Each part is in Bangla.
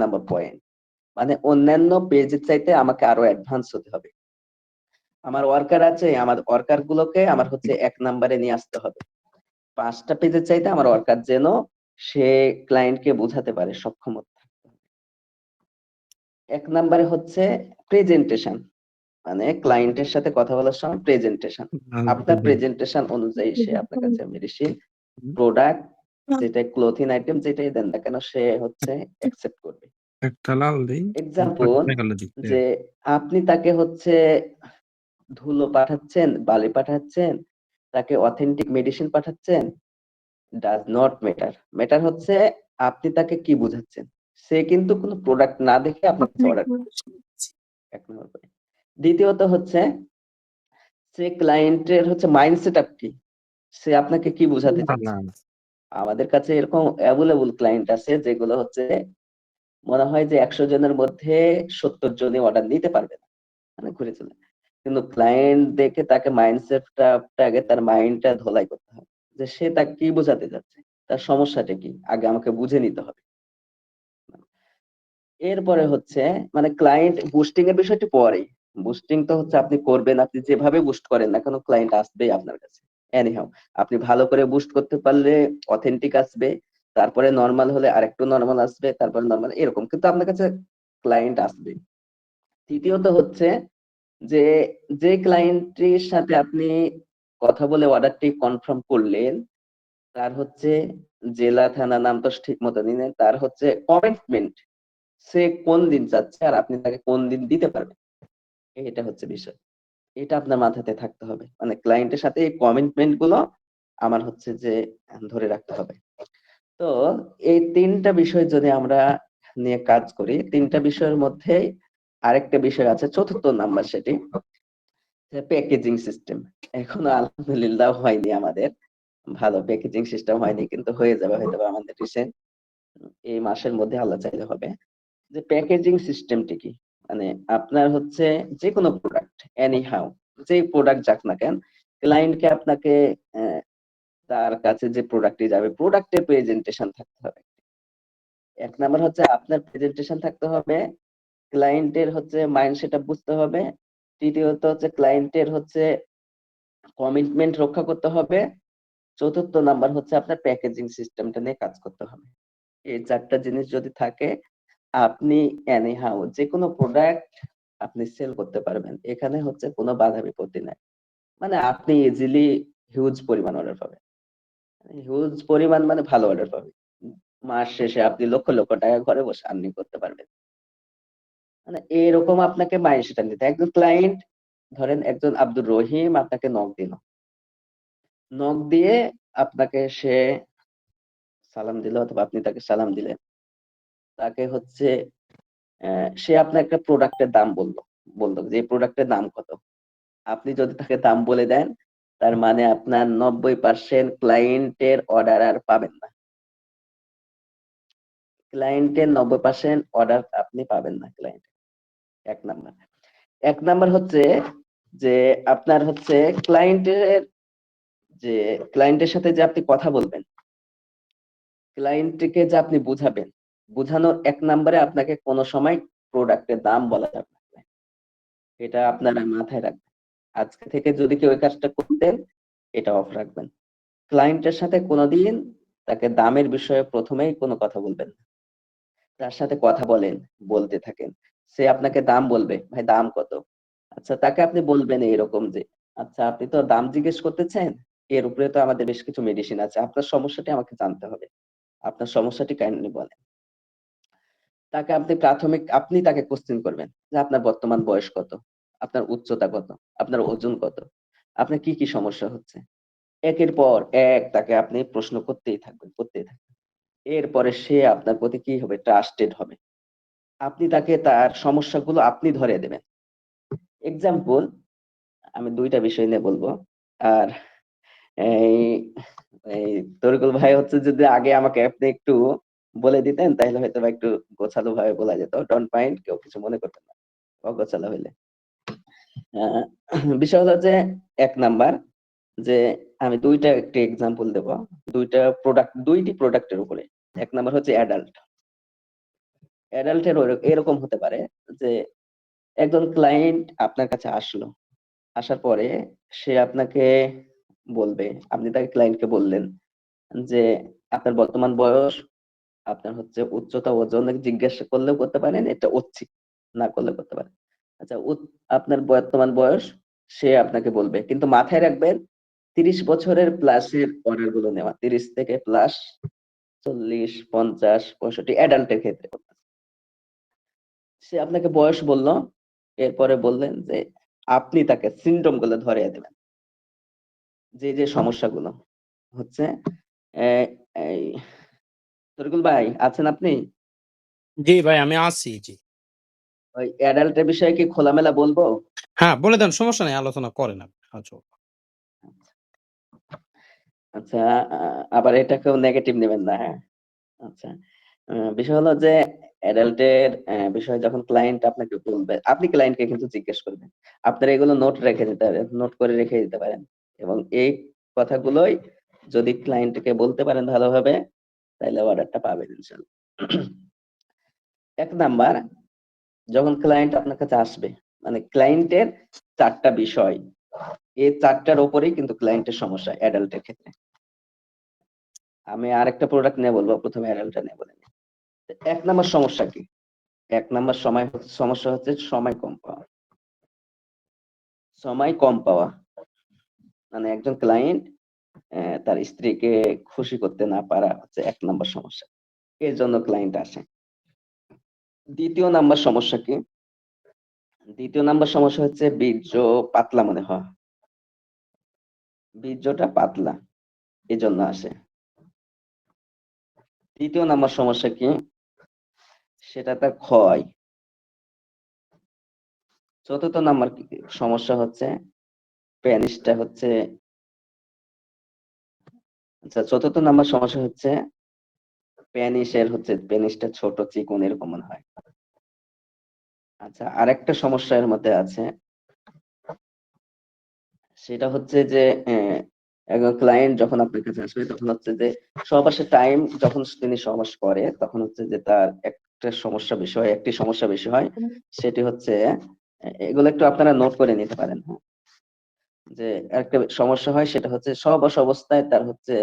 Number point. মানে অন্যান্য পেজের চাইতে আমাকে আরো অ্যাডভান্স হতে হবে। আমার ওয়ার্কার আছে, আমার ওয়ার্কার গুলোকে আমার হচ্ছে 1 নাম্বারে নিয়ে আসতে হবে। 5টা পেজের চাইতে আমার ওয়ার্কার যেন সে ক্লায়েন্টকে বোঝাতে পারে সক্ষমতা থাকতে হবে। 1 নাম্বারে হচ্ছে প্রেজেন্টেশন, মানে ক্লায়েন্টের সাথে কথা বলার সময় প্রেজেন্টেশন। আপনার প্রেজেন্টেশন অনুযায়ী সে আপনার কাছে মেডিসিন, প্রোডাক্ট, যেটা ক্লোথিং আইটেম যেটাই দেন না কেন সে হচ্ছে অ্যাকসেপ্ট করবে। একটা লাল দেই, এক্সাম্পল, যে আপনি তাকে হচ্ছে ধুলো পাঠাচ্ছেন, বালি পাঠাচ্ছেন, তাকে অথেন্টিক মেডিসিন পাঠাচ্ছেন, ডাজ নট ম্যাটার। ম্যাটার হচ্ছে আপনি তাকে কি বোঝাচ্ছেন। সে কিন্তু কোনো প্রোডাক্ট না দেখে আপনার কাছে অর্ডার করবে। 1 নম্বর পয়েন্ট। দ্বিতীয়ত হচ্ছে সে ক্লায়েন্টের হচ্ছে মাইন্ডসেট আপ কি, সে আপনাকে কি বোঝাতে চাচ্ছে। আমাদের কাছে এরকম অ্যাভেলেবল ক্লায়েন্ট আছে যেগুলো হচ্ছে মনে হয় যে 100 জনের মধ্যে 70 জনই অর্ডার নিতে পারবে না, মানে ঘুরে চলে। কিন্তু ক্লায়েন্ট দেখে তাকে মাইন্ডসেটটা আগে তার মাইন্ডটা ধোলাই করতে হবে, যে সে তাকে কি বোঝাতে যাচ্ছে, তার সমস্যাটা কি আগে আমাকে বুঝে নিতে হবে। এরপরে হচ্ছে মানে ক্লায়েন্ট বুস্টিং এর বিষয়টি পরে। বুস্টিং তো হচ্ছে আপনি করবেন, আপনি যেভাবে বুস্ট করেন না কেন ক্লায়েন্ট আসবেই আপনার কাছে। এনিহাউ আপনি ভালো করে বুস্ট করতে পারলে অথেন্টিক আসবে, তারপরে নরমাল হলে আরেকটু নরমাল আসবে, তারপরে নরমাল, এরকম কিন্তু আপনার কাছে ক্লায়েন্ট আসবে। তৃতীয়ত হচ্ছে যে যে ক্লায়েন্টের সাথে আপনি কথা বলে অর্ডারটি কনফার্ম করলেন, তার হচ্ছে জেলা থানা নাম তো ঠিক মতো নিলেন, তার হচ্ছে কমিটমেন্ট, সে কোন দিন চাচ্ছে আর আপনি তাকে কোন দিন দিতে পারবেন, এটা হচ্ছে বিষয়। এটা আপনার মাথাতে থাকতে হবে, মানে ক্লায়েন্টের সাথে এই কমিটমেন্ট গুলো আমার হচ্ছে যে ধরে রাখতে হবে। তো এই 3টা বিষয় যদি আমরা নিয়ে কাজ করি, 3টা বিষয়ের মধ্যে আরেকটা বিষয় আছে 4র্থ নাম্বার, সেটি প্যাকেজিং সিস্টেম। এখনো আলহামদুলিল্লাহ হয়নি আমাদের, ভালো প্যাকেজিং সিস্টেম হয়নি, কিন্তু হয়ে যাবে হয়তো আমাদের রিসেন্ট এই মাসের মধ্যে, আল্লাহ চাইলে হবে। যে প্যাকেজিং সিস্টেমটি কি, মানে আপনার হচ্ছে যে কোনো প্রোডাক্ট এনি হাউ, যে প্রোডাক্ট যাক না কেন, ক্লায়েন্টকে আপনাকে তার কাছে যে প্রোডাক্টটি যাবে প্রোডাক্টের প্রেজেন্টেশন থাকতে হবে। 1 নাম্বার হচ্ছে আপনার প্রেজেন্টেশন থাকতে হবে, ক্লায়েন্টের হচ্ছে মাইন্ড সেটআপ বুঝতে হবে। তৃতীয়ত হচ্ছে ক্লায়েন্টের হচ্ছে কমিটমেন্ট রক্ষা করতে হবে। 4র্থ নাম্বার হচ্ছে আপনার প্যাকেজিং সিস্টেমটা নিয়ে কাজ করতে হবে। এই 4টা জিনিস যদি থাকে, আপনি এনিহাউ যে কোনো প্রোডাক্ট আপনি সেল করতে পারবেন। এখানে হচ্ছে কোনো বাধা বিপত্তি নাই। মানে আপনি ইজিলি হিউজ পরিমাণ অর্ডার পাবেন। হিউজ পরিমাণ মানে ভালো অর্ডার পাবেন। মাস শেষে আপনি লক্ষ লক্ষ টাকা ঘরে বসে আর্নিং করতে পারবেন। মানে এরকম আপনাকে মাইন্ডসেট নিতে, একজন ক্লায়েন্ট ধরেন একজন আব্দুর রহিম আপনাকে নক দিল, নক দিয়ে আপনাকে সে সালাম দিল অথবা আপনি তাকে সালাম দিলেন, তাকে হচ্ছে সে আপনার একটা প্রোডাক্টের দাম বললো, বললো যে এই প্রোডাক্টের দাম কত। আপনি যদি তাকে দাম বলে দেন, তার মানে আপনার 90% ক্লায়েন্টের অর্ডার আর পাবেন না। ক্লায়েন্টের 90% অর্ডার আপনি পাবেন না ক্লায়েন্ট। 1 নাম্বার। 1 নাম্বার হচ্ছে যে আপনার হচ্ছে ক্লায়েন্টের, যে ক্লায়েন্টের সাথে যে আপনি কথা বলবেন, ক্লায়েন্টকে যে আপনি বুঝাবেন, বুঝানোর 1 নাম্বারে আপনাকে কোনো সময় প্রোডাক্টের দাম বলা যাবে না। এটা আপনারা মাথায় রাখবেন। আজকে থেকে যদি কেউ এই কাজটা করতেন, এটা অফ রাখবেন। ক্লায়েন্টের সাথে কোনোদিন তাকে দামের বিষয়ে প্রথমেই কোনো কথা বলবেন না। তার সাথে কথা বলেন, বলতে থাকেন। সে আপনাকে দাম বলবে, ভাই দাম কত? আচ্ছা তাকে আপনি বলবেন এরকম যে, আচ্ছা আপনি তো দাম জিজ্ঞেস করতেছেন, এর উপরে তো আমাদের বেশ কিছু মেডিসিন আছে। আপনার সমস্যাটি আমাকে জানতে হবে। আপনার সমস্যাটি কাইন্ডলি বলেন। তাকে আপনি আপনি তাকে কোশ্চেন করবেন যে আপনার বর্তমান বয়স কত? আপনার উচ্চতা কত? আপনার ওজন কত? আপনার কি কি সমস্যা হচ্ছে? একের পর এক তাকে আপনি প্রশ্ন করতেই থাকবেন, করতেই থাকবেন। এরপরে সে আপনার প্রতি কি হবে? ট্রাস্টেড হবে। আপনি তাকে তার সমস্যাগুলো আপনি ধরিয়ে দেবেন। এক্সাম্পল, আমি ২টা বিষয় নিয়ে বলবো। আর এই এই তরিকুল ভাই হচ্ছে যদি আগে আমাকে আপনি একটু বলে দিতেন তাহলে হয়তোবা একটু গোছালো ভাবে বলা যেত। ডোন্ট মাইন্ড, কেউ কিছু মনে করবেন না অগোছালো হইলে। আহ, বিষয় হলো যে 1 নাম্বার, যে আমি 2টা একটি এক্সাম্পল দেব। 2টি প্রোডাক্টের উপরে। 1 নাম্বার হচ্ছে অ্যাডাল্ট। অ্যাডাল্টের এরকম হতে পারে যে একজন ক্লায়েন্ট আপনার কাছে আসলো, আসার পরে সে আপনাকে বলবে, আপনি তাকে ক্লায়েন্টকে বললেন যে আপনার বর্তমান বয়স, আপনার হচ্ছে উচ্চতা, ওজন জিজ্ঞাসা করলেও করতে পারেন, এটা ঐচ্ছিক, না করলে করতে পারেন। আচ্ছা, আপনার বর্তমান বয়স সে আপনাকে বলবে, কিন্তু মাথায় রাখবেন 30 বছরের প্লাসের অর্ডার গুলো নেওয়া, 30 থেকে প্লাস, 40, 50, 65 অ্যাডাল্টের ক্ষেত্রে। সে আপনাকে বয়স বলল, এরপরে বললেন যে আপনি তাকে সিমটম গুলো ধরিয়ে দেবেন, যে যে সমস্যাগুলো হচ্ছে। আহ, এই তরিকুল ভাই আছেন আপনি? জি ভাই, আমি আছি। জি, ওই অ্যাডাল্টের বিষয়ে কি খোলামেলা বলবো? হ্যাঁ বলে দেন, সমস্যা নেই, আলোচনা করেন আপনি। আচ্ছা। আচ্ছা, আবার এটাকেও নেগেটিভ নেবেন না, হ্যাঁ? আচ্ছা, বিষয় হলো যে অ্যাডাল্টের বিষয়ে যখন ক্লায়েন্ট আপনাকে বলবে, আপনি ক্লায়েন্টকে কিন্তু জিজ্ঞেস করবেন, আপনারা এগুলো নোট রেখে দিতে পারেন, নোট করে রেখে দিতে পারেন, এবং এই কথাগুলোই যদি ক্লায়েন্টকে বলতে পারেন ভালোভাবে, তাহলে অর্ডারটা পাবেন ইনশাল্লাহ। 1 নাম্বার, যখন ক্লায়েন্ট আপনার কাছে আসবে, মানে ক্লায়েন্টের 4টা বিষয়, এই 4টার উপরেই কিন্তু ক্লায়েন্টের সমস্যা অ্যাডাল্টের ক্ষেত্রে। আমি আরেকটা প্রোডাক্ট নিয়ে বলবো, প্রথমে অ্যাডাল্টটা নিয়ে বলে নিই। 1 নাম্বার সমস্যা কি? 1 নাম্বার সমস্যা হচ্ছে সময় কম পাওয়া। সময় কম পাওয়া মানে একজন ক্লায়েন্ট তার স্ত্রীকে খুশি করতে না পারা হচ্ছে 1 নাম্বার সমস্যা। এর জন্য ক্লায়েন্ট আসে। 2য় নাম্বার সমস্যা কি? 2য় নাম্বার সমস্যা হচ্ছে বীর্য পাতলা মনে হওয়া। বীর্যটা পাতলা, এজন্য আসে। 3য় নাম্বার সমস্যা কি? সেটা তার ক্ষয়। 4র্থ নাম্বার সমস্যা হচ্ছে পেনিসটা হচ্ছে, আচ্ছা, 4র্থ নাম্বার সমস্যা হচ্ছে পেনিসটা ছোট, চিকন এরকম মনে হয়। আচ্ছা, আরেকটা সমস্যা এর মধ্যে আছে, সেটা হচ্ছে যে একজন ক্লায়েন্ট যখন আপনার কাছে আসবে, তখন হচ্ছে যে সহবাসের টাইম যখন তিনি সহবাস করে, তখন হচ্ছে যে তার একটি সমস্যা বেশি হয়। সেটি হচ্ছে, এগুলো একটু আপনারা নোট করে নিতে পারেন, হ্যাঁ? যে একটা সমস্যা হয়, সেটা হচ্ছে সহবাস অবস্থায় তার হচ্ছে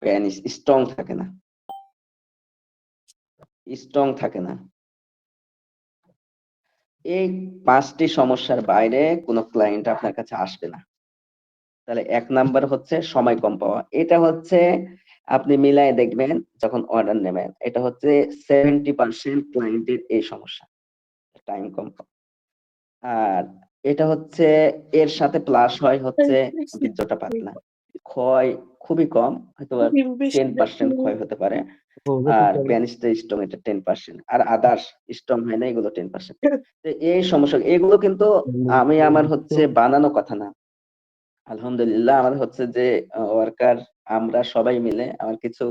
পেনিস স্ট্রং থাকে না, স্ট্রং থাকে না। এই 5টি সমস্যার বাইরে কোনো ক্লায়েন্ট আপনার কাছে আসবে না। তাহলে 1 নাম্বার হচ্ছে সময় কম পাওয়া। এটা হচ্ছে আপনি মিলায় দেখবেন যখন অর্ডার নেবেন, এটা হচ্ছে 70% ক্লায়েন্টের এই সমস্যা, টাইম কম পাওয়া। আর এটা হচ্ছে, এর সাথে প্লাস হয় হচ্ছে বীর্যটা পাতলা। ক্ষয় খুবই কম, হয়তো 10% ক্ষয় হতে পারে। আর পেনিসটা স্ট্রং, এটা 10%, আর আদার্স স্ট্রং হয় না, এগুলো 10%। তো এই সমস্যা, এগুলো কিন্তু আমি আমার হচ্ছে বানানো কথা না। আলহামদুলিল্লাহ, আমার হচ্ছে যে ওয়ার্কার, আমরা সবাই মিলে, আমার কিছু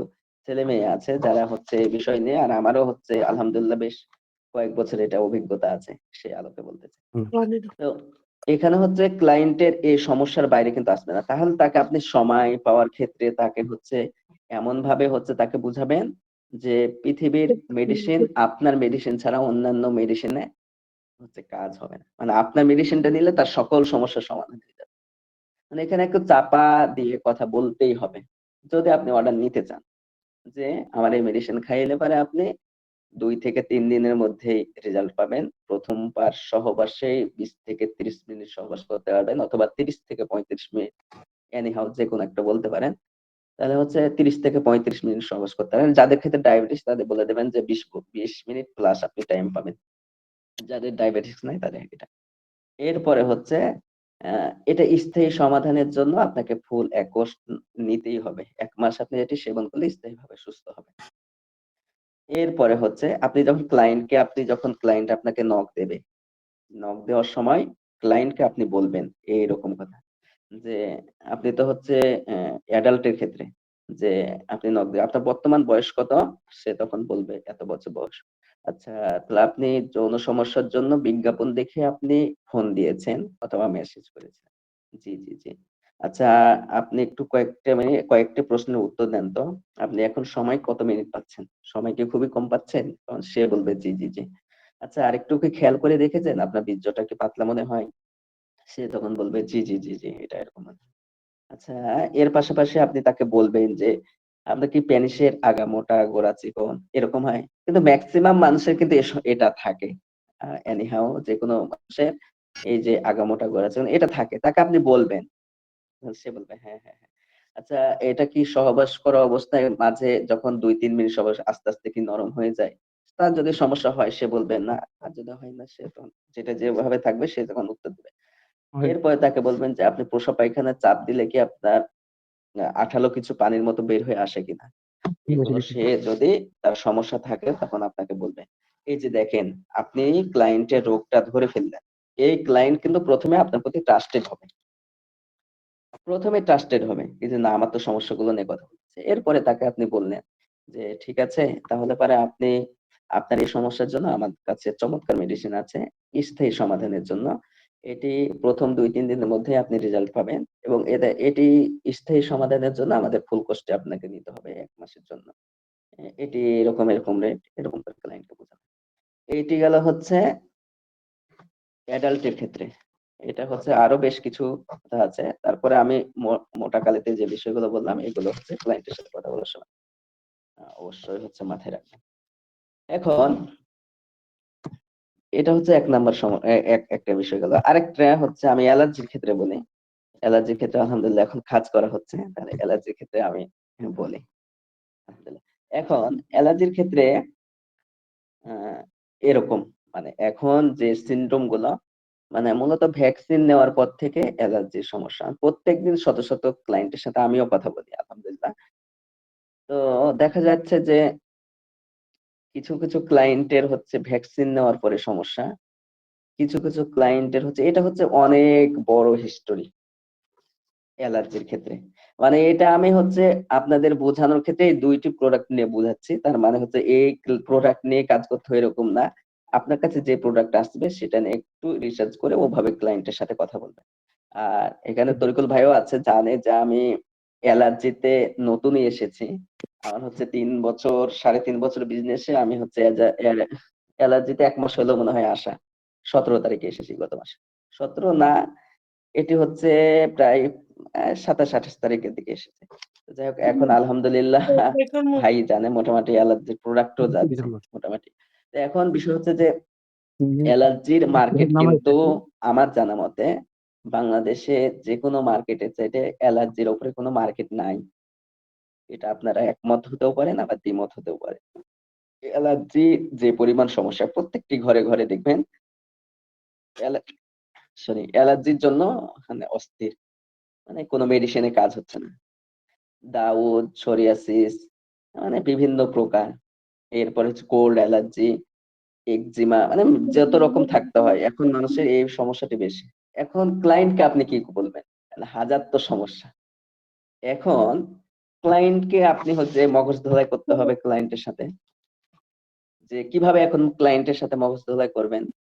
ছেলে মেয়ে আছে যারা হচ্ছে এই বিষয় নিয়ে, আর আমারও হচ্ছে আলহামদুলিল্লাহ বেশ কয়েক বছর এটা অভিজ্ঞতা আছে, সেই আলোকে বলতেছে। তো এখানে হচ্ছে ক্লায়েন্টের এই সমস্যার বাইরে কিন্তু আসবে না। তাহলে তাকে আপনি সময় পাওয়ার ক্ষেত্রে তাকে হচ্ছে এমন ভাবে হচ্ছে তাকে বুঝাবেন যে পৃথিবীর মেডিসিন, আপনার মেডিসিন ছাড়া অন্যান্য মেডিসিনে হচ্ছে কাজ হবে না, মানে আপনার মেডিসিনটা নিলে তার সকল সমস্যার সমাধান হয়ে যাবে। মানে এখানে একটু চাপা দিয়ে কথা বলতেই হবে, যদি আপনি অর্ডার নিতে চান, যে আমার এই মেডিসিন খাইলে পারে আপনি 2 থেকে 3 দিনের মধ্যেই রেজাল্ট পাবেন। প্রথমবার সহবাসেই 20 থেকে 30 মিনিট সহবাস করতে পারবেন, অথবা 30 থেকে 35 মিনিট, এনি হাউ যেকোনো একটা বলতে পারেন। তাহলে হচ্ছে 30 থেকে 35 মিনিট সহবাস করতে পারেন। যাদের ক্ষেত্রে ডায়াবেটিস, তাদের বলে দেবেন যে 20 মিনিট প্লাস আপনি টাইম পাবেন। যাদের ডায়াবেটিস নাই তাদের এটা। এরপরে হচ্ছে এটা স্থায়ী সমাধানের জন্য আপনাকে ফুল 1 কোর্স নিতেই হবে। 1 মাস আপনি এটি সেবন করলে স্থায়ীভাবে সুস্থ হবেন। এরপরে হচ্ছে আপনি যখন ক্লায়েন্ট আপনাকে নক দেবে, নক দেওয়ার সময় ক্লায়েন্টকে আপনি বলবেন এইরকম কথা যে, আপনি তো হচ্ছে অ্যাডাল্ট এর ক্ষেত্রে, যে আপনি নক দিয়ে আপনার বর্তমান বয়স কত? সে তখন বলবে এত বছর বয়স। আচ্ছা, তাহলে আপনি যৌন সমস্যার জন্য বিজ্ঞাপন দেখে আপনি ফোন দিয়েছেন অথবা মেসেজ করেছেন। জি, জি, জি। আচ্ছা, আপনি একটু কয়েকটি প্রশ্নের উত্তর দেন তো। আপনি এখন সময় কত মিনিট পাচ্ছেন? সময় কি খুবই কম পাচ্ছেন? তখন সে বলবে জি, জি, জি। আচ্ছা, আরেকটু কি খেয়াল করে দেখেছেন আপনার বীর্যটা কি পাতলা মনে হয়? সে তখন বলবে জি, জি, জি, জি, এটা এরকম মনে হয়। আচ্ছা, এর পাশাপাশি আপনি তাকে বলবেন যে, আপনার কি পেনিসের আগা মোটা, গোড়া চিকন এরকম হয়? কিন্তু মেক্সিমাম মানুষের কিন্তু এটা থাকে। এনিহাউ যেকোনো মানুষের এই যে আগা মোটা, গোড়া চিকন এটা থাকে। তাকে আপনি বলবেন। সে বলবে হ্যাঁ, হ্যাঁ, হ্যাঁ। আচ্ছা, এটা কি সহবাস করা অবস্থায় মাঝে যখন ২-৩ মিনিট সহবাস আস্তে, আস্তে কি নরম হয়ে যায়? তার যদি সমস্যা হয় সে বলবে না। আর যদি হয় না সে তখন যেটা যেভাবে থাকবে সে তখন উত্তর দিবে। হয়। এরপরে তাকে বলবেন যে আপনি প্রস্রাব পায়খানায় চাপ দিলে কি আপনার আঠালো কিছু পানির মতো বের হয়ে আসে কিনা? ঠিক আছে, এগুলো ঠিক সে আছে। যদি তার সমস্যা থাকে তখন আপনাকে বলবে। এই যে দেখেন, আপনি ক্লায়েন্টের রোগটা ধরে ফেললেন। এই ক্লায়েন্ট কিন্তু ১ম এ আপনার প্রতি ট্রাস্টেড হবে। ১ম এ ট্রাস্টেড হবে। এই যে না আমার তো সমস্যাগুলো নিয়ে কথা বলছে। এরপরে তাকে আপনি বললেন যে, "ঠিক আছে, তাহলে পরে আপনি আপনার এই সমস্যার জন্য আমার কাছে চমৎকার মেডিসিন আছে স্থায়ী সমাধানের জন্য। এটি ১ম ২-৩ দিনের মধ্যেই আপনি রেজাল্ট পাবেন এবং এটি স্থায়ী সমাধানের জন্য আমাদের ফুল কোর্স টি আপনাকে নিতে হবে ১ মাসের জন্য। এটি এরকম, এরকম রেট।" এরকম করে ক্লায়েন্টকে বোঝানো। এইটি গেল হচ্ছে অ্যাডাল্ট এর ক্ষেত্রে। এটা হচ্ছে আরো বেশ কিছু কথা আছে। তারপরে আমি মোটা কালিতে যে বিষয়গুলো বললাম এগুলো হচ্ছে ক্লায়েন্টের সাথে কথা বলার সময় অবশ্যই হচ্ছে মাথায় রাখবেন। এখন এটা হচ্ছে ১ নাম্বার একটা বিষয় গেল। আরেকটা হচ্ছে আমি অ্যালার্জির ক্ষেত্রে বলি। অ্যালার্জির ক্ষেত্রে আলহামদুলিল্লাহ এখন কাজ করা হচ্ছে। তাহলে অ্যালার্জির ক্ষেত্রে আমি বলি। আলহামদুলিল্লাহ। এখন অ্যালার্জির ক্ষেত্রে আ এরকম মানে এখন যে সিম্পটম গুলো মানে মূলত ভ্যাকসিন নেওয়ার পর থেকে অ্যালার্জির সমস্যা। প্রত্যেকদিন শত, শত ক্লায়েন্টের সাথে আমিও কথা বলি আলহামদুলিল্লাহ। তো দেখা যাচ্ছে যে কিছু, কিছু ক্লায়েন্টের হচ্ছে ভ্যাকসিন নেওয়ার পরে সমস্যা। কিছু, কিছু ক্লায়েন্টের হচ্ছে এটা হচ্ছে অনেক বড় হিস্টোরি অ্যালার্জির ক্ষেত্রে। মানে এটা আমি হচ্ছে আপনাদের বোঝানোর ক্ষেত্রে এই ২ টি প্রোডাক্ট নিয়ে বুঝাচ্ছি। তার মানে হচ্ছে এই প্রোডাক্ট নিয়ে কাজ করতে হয় এরকম না। আপনার কাছে যে প্রোডাক্ট আসবে সেটা নিয়ে একটু রিসার্চ করে ওভাবে ক্লায়েন্টের সাথে কথা বলবেন। আর এখানে তরিকুল ভাইও আছে জানে যে আমি অ্যালার্জিতে নতুনই এসেছি। আমার হচ্ছে ৩ বছর ৩.৫ বছর বিজনেসে আমি হচ্ছে অ্যালার্জিতে ১ মাস হলো মনে হয় আসা। ১৭ তারিখে এসেছি গত মাসে। ১৭ না এটি হচ্ছে প্রায় ২৭-২৮ তারিখের দিকে এসেছে। তো যাই হোক এখন আলহামদুলিল্লাহ ভাই জানে মোটামুটি অ্যালার্জির প্রোডাক্টও যাচ্ছে মোটামুটি। তো এখন বিষয় হচ্ছে যে অ্যালার্জির মার্কেট কিন্তু আমার জানা মতে বাংলাদেশে যেকোনো মার্কেটের চাইতে অ্যালার্জির উপরে কোনো মার্কেট নাই। এটা আপনারা একমত হতেও পারেন আবার দ্বিমত হতেও পারেন। অ্যালার্জি যে পরিমাণ সমস্যা প্রত্যেকটি ঘরে, ঘরে দেখবেন অ্যালা অ্যালার্জির জন্য মানে অস্থির। মানে কোনো মেডিসিনে কাজ হচ্ছে না। দাউদ, সোরিয়াসিস মানে বিভিন্ন প্রকার। এরপরে হচ্ছে কোল্ড অ্যালার্জি, এক্সিমা মানে যত রকম থাকতে হয়। এখন মানুষের এই সমস্যাটি বেশি। এখন ক্লায়েন্টকে আপনি কি বলবেন? মানে হাজার তো সমস্যা। এখন ক্লায়েন্টকে আপনি হচ্ছে মগজ ধোলাই করতে হবে ক্লায়েন্টের সাথে। যে কিভাবে এখন ক্লায়েন্টের সাথে মগজ ধোলাই করবেন?